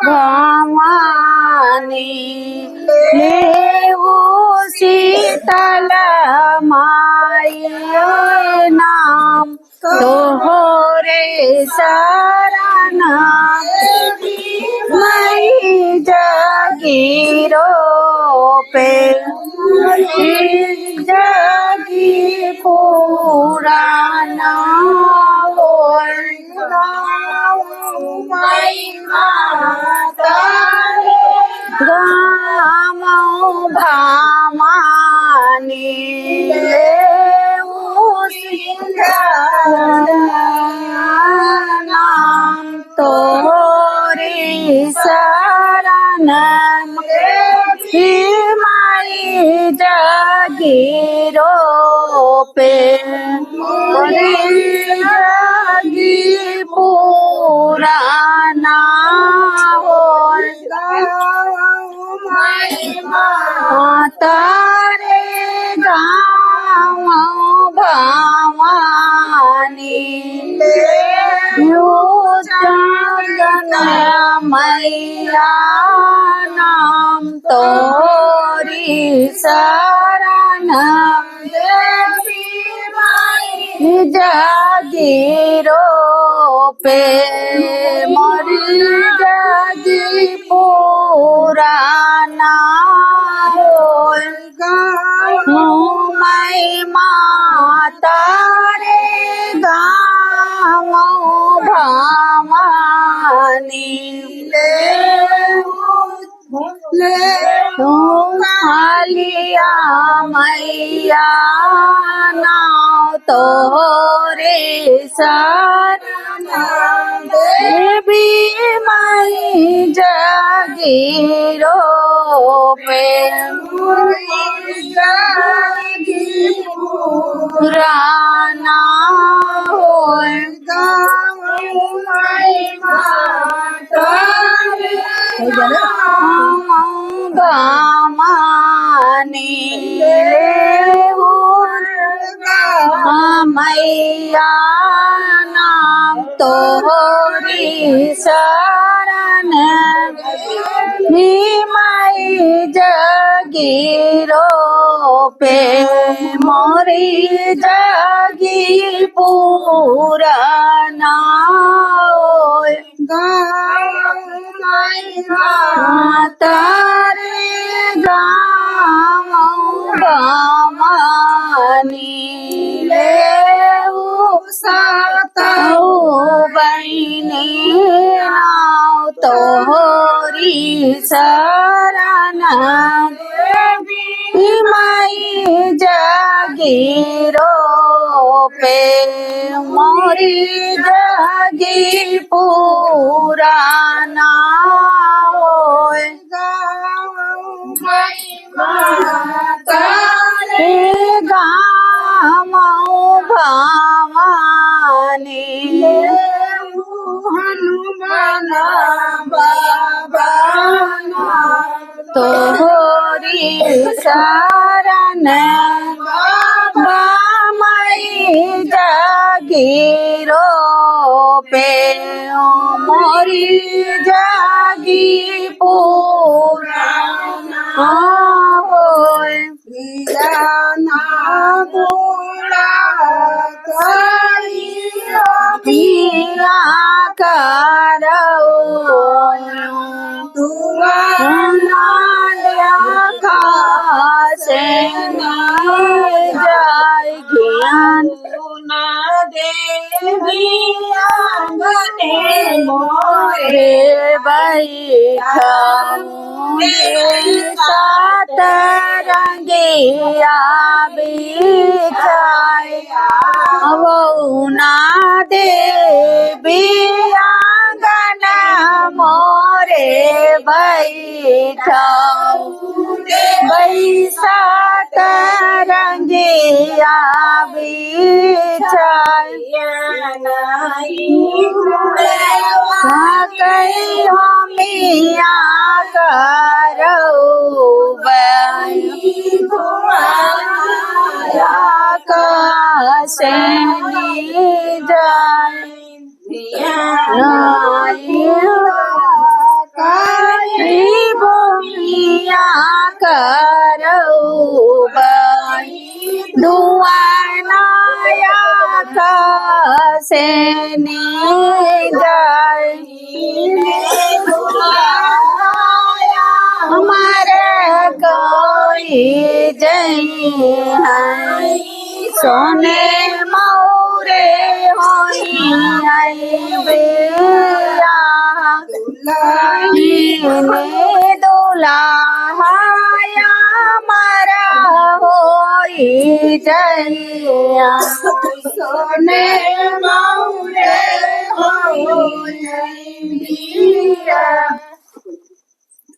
भवानी लेवो शीतल माई नाम तोहरे शरण मई जगीरो पे जगी पुराना गाम भामानी नाम तोरी शरण माई जगीरो पे जगी पुराना तारे गाँव भवानी जगन मैया नाम तोरी शरण जगीरो पे मोरी जगी पुराना मई माता रे गाँव भवानी लिया मैया नाव तोरे शरण देवी मई जगीरो पे पुराना गामानी मैया नाम तोरी शरण मई जगीरो पे मोरी जगी पुराना तारे गाँव भवानी सातौ बहिनी नाव तोरी शरण मई जगीरो पे मोरी जगी पुराना गाँव भवानी हनुमान बाबा तोहरी शरण मई जगीरो पे मोरी जगी पुराना पिया करो से जाय ज्ञान देवी आंगने मोरे बैठा सात रंगिया बिछाए वो ना देवी आंगन मोरे बैठा बैसात रंगिया बिछाए मिया करो से કરવું દુઆનાયા થશે ની અમારે કોઈ જઈ સોને મૌરે દુલાહાયા મારા હોય જયા સોને મૌરે હોય